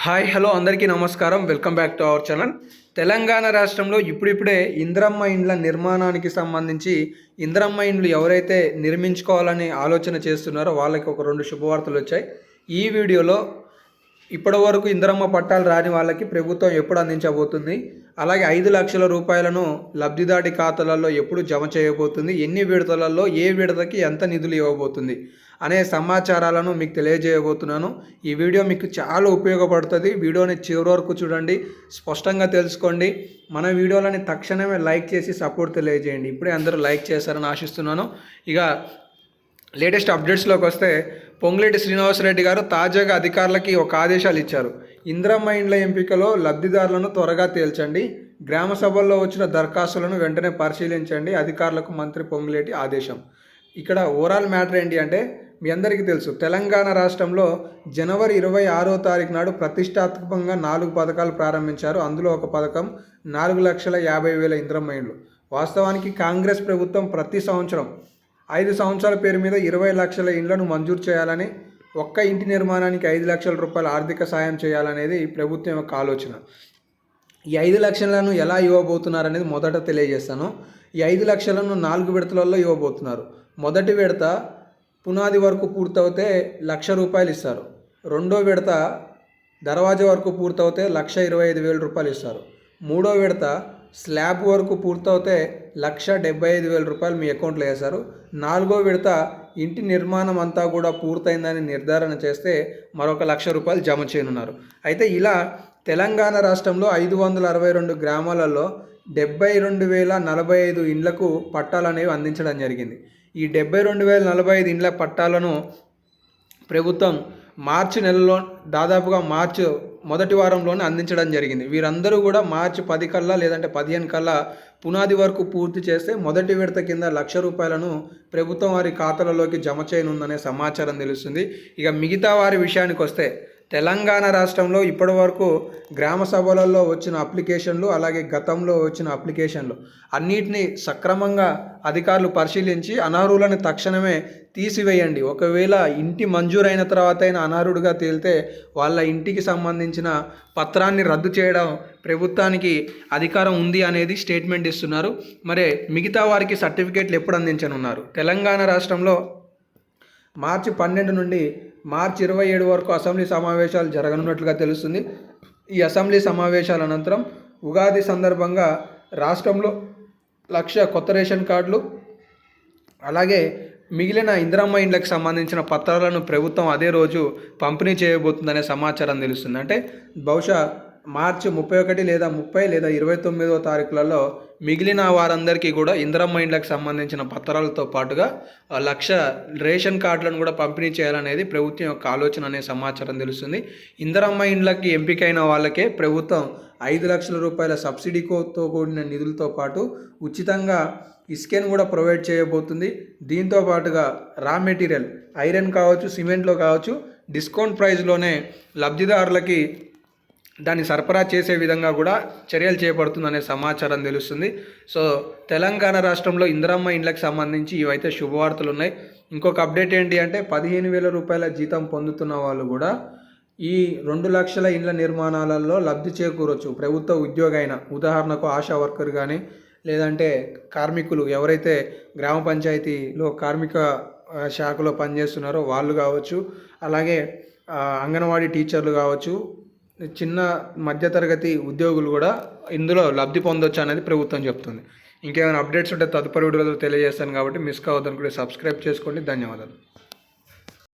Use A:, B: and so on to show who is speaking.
A: Hi hello అందరికీ నమస్కారం. Welcome back to our channel. Telangana రాష్ట్రంలో ఇప్పుడిప్పుడే ఇందిరమ్మ ఇండ్ల నిర్మాణానికి సంబంధించి ఇందిరమ్మ ఇండ్లు ఎవరైతే నిర్మించుకోవాలని ఆలోచన చేస్తున్నారో వాళ్ళకి ఒక 2 శుభవార్తలు వచ్చాయి. ఈ వీడియోలో ఇప్పటివరకు ఇందిరమ్మ పట్టాలు రాని వాళ్ళకి ప్రభుత్వం ఎప్పుడు అందించబోతుంది, అలాగే 5 లక్షల రూపాయలను లబ్ధిదాటి ఖాతాలలో ఎప్పుడు జమ చేయబోతుంది, ఎన్ని విడతలలో ఏ విడతకి ఎంత నిధులు ఇవ్వబోతుంది అనే సమాచారాలను మీకు తెలియజేయబోతున్నాను. ఈ వీడియో మీకు చాలా ఉపయోగపడుతుంది. వీడియోని చివరి వరకు చూడండి, స్పష్టంగా తెలుసుకోండి. మన వీడియోలని తక్షణమే లైక్ చేసి సపోర్ట్ తెలియజేయండి. ఇప్పుడే అందరూ లైక్ చేస్తారని ఆశిస్తున్నాను. ఇక లేటెస్ట్ అప్డేట్స్లోకి వస్తే, పొంగులేటి శ్రీనివాసరెడ్డి గారు తాజాగా అధికారులకి ఒక ఆదేశాలు ఇచ్చారు. ఇందిరమ్మ ఇండ్ల ఎంపికలో లబ్ధిదారులను త్వరగా తేల్చండి, గ్రామ సభల్లో వచ్చిన దరఖాస్తులను వెంటనే పరిశీలించండి, అధికారులకు మంత్రి పొంగులేటి ఆదేశం. ఇక్కడ ఓవరాల్ మ్యాటర్ ఏంటి అంటే, మీ అందరికీ తెలుసు, తెలంగాణ రాష్ట్రంలో జనవరి 26వ తారీఖు నాడు ప్రతిష్టాత్మకంగా 4 పథకాలు ప్రారంభించారు. అందులో ఒక పథకం 4,50,000 ఇందిరమ్మ ఇండ్లు. వాస్తవానికి కాంగ్రెస్ ప్రభుత్వం ప్రతి సంవత్సరం 5 సంవత్సరాల పేరు మీద 20 లక్షల ఇండ్లను మంజూరు చేయాలని, ఒక్క ఇంటి నిర్మాణానికి 5 లక్షల రూపాయల ఆర్థిక సాయం చేయాలనేది ప్రభుత్వం యొక్క ఆలోచన. ఈ 5 లక్షలను ఎలా ఇవ్వబోతున్నారనేది మొదట తెలియజేస్తాను. ఈ 5 లక్షలను 4 విడతలలో ఇవ్వబోతున్నారు. మొదటి విడత పునాది వరకు పూర్తవుతే 1,00,000 రూపాయలు ఇస్తారు. రెండో విడత దర్వాజా వరకు పూర్తవుతే 1,25,000 రూపాయలు ఇస్తారు. మూడో విడత స్లాబ్ వరకు పూర్తవుతే 1,75,000 రూపాయలు మీ అకౌంట్లో వేశారు. నాలుగో విడత ఇంటి నిర్మాణం అంతా కూడా పూర్తయిందని నిర్ధారణ చేస్తే మరొక 1,00,000 రూపాయలు జమ చేయనున్నారు. అయితే ఇలా తెలంగాణ రాష్ట్రంలో 562 గ్రామాలలో 72,045 ఇండ్లకు పట్టాలు అనేవి అందించడం జరిగింది. ఈ 72,045 ఇండ్ల పట్టాలను ప్రభుత్వం మార్చి నెలలో దాదాపుగా మార్చి మొదటి వారంలోనే అందించడం జరిగింది. వీరందరూ కూడా మార్చి 10 కల్లా లేదంటే 15 కల్లా పునాది వరకు పూర్తి చేస్తే మొదటి విడత కింద 1,00,000 రూపాయలను ప్రభుత్వం వారి ఖాతాలలోకి జమ చేయనుందనే సమాచారం తెలుస్తుంది. ఇక మిగతా వారి విషయానికి వస్తే, తెలంగాణ రాష్ట్రంలో ఇప్పటి వరకు గ్రామ సభలలో వచ్చిన అప్లికేషన్లు, అలాగే గతంలో వచ్చిన అప్లికేషన్లు అన్నిటినీ సక్రమంగా అధికారులు పరిశీలించి అనర్హులను తక్షణమే తీసివేయండి. ఒకవేళ ఇంటి మంజూరైన తర్వాత అయినా అనర్హుడిగా తేలితే వాళ్ళ ఇంటికి సంబంధించిన పత్రాన్ని రద్దు చేయడం ప్రభుత్వానికి అధికారం ఉంది అనేది స్టేట్మెంట్ ఇస్తున్నారు. మరి మిగతా వారికి సర్టిఫికేట్లు ఎప్పుడు అందించనున్నారు? తెలంగాణ రాష్ట్రంలో మార్చి 12 నుండి మార్చి 27 వరకు అసెంబ్లీ సమావేశాలు జరగనున్నట్లుగా తెలుస్తుంది. ఈ అసెంబ్లీ సమావేశాల అనంతరం ఉగాది సందర్భంగా రాష్ట్రంలో 1,00,000 కొత్త రేషన్ కార్డులు, అలాగే మిగిలిన ఇందిరమ్మ ఇండ్లకు సంబంధించిన పత్రాలను ప్రభుత్వం అదే రోజు పంపిణీ చేయబోతుందనే సమాచారం తెలుస్తుంది. అంటే బహుశా మార్చి 31 లేదా 30 లేదా 29వ తారీఖులలో మిగిలిన వారందరికీ కూడా ఇందిరమ్మ ఇండ్లకు సంబంధించిన పత్రాలతో పాటుగా 1,00,000 రేషన్ కార్డులను కూడా పంపిణీ చేయాలనేది ప్రభుత్వం యొక్క ఆలోచన అనే సమాచారం తెలుస్తుంది. ఇందిరమ్మ ఇండ్లకి ఎంపికైన వాళ్ళకే ప్రభుత్వం 5 లక్షల రూపాయల సబ్సిడీతో కూడిన నిధులతో పాటు ఉచితంగా ఇసుకను కూడా ప్రొవైడ్ చేయబోతుంది. దీంతో పాటుగా రా మెటీరియల్ ఐరన్ కావచ్చు, సిమెంట్లో కావచ్చు, డిస్కౌంట్ ప్రైస్లోనే లబ్ధిదారులకి దాన్ని సరఫరా చేసే విధంగా కూడా చర్యలు చేపడుతుందనే సమాచారం తెలుస్తుంది. సో తెలంగాణ రాష్ట్రంలో ఇందిరమ్మ ఇండ్లకు సంబంధించి ఇవైతే శుభవార్తలు ఉన్నాయి. ఇంకొక అప్డేట్ ఏంటి అంటే, 15,000 రూపాయల జీతం పొందుతున్న వాళ్ళు కూడా ఈ 2 లక్షల ఇండ్ల నిర్మాణాలలో లబ్ధి చేకూరొచ్చు. ప్రభుత్వ ఉద్యోగి అయిన, ఉదాహరణకు ఆశా వర్కర్ కానీ, లేదంటే కార్మికులు ఎవరైతే గ్రామ పంచాయతీలో కార్మిక శాఖలో పనిచేస్తున్నారో వాళ్ళు కావచ్చు, అలాగే అంగన్వాడీ టీచర్లు కావచ్చు, చిన్న మధ్యతరగతి ఉద్యోగులు కూడా ఇందులో లబ్ధి పొందొచ్చు అనేది ప్రభుత్వం చెప్తుంది. ఇంకేమైనా అప్డేట్స్ ఉంటే తదుపరి వీడియోలో తెలియజేస్తాను, కాబట్టి మిస్ కావద్దనుకుంటే సబ్స్క్రైబ్ చేసుకోండి. ధన్యవాదాలు.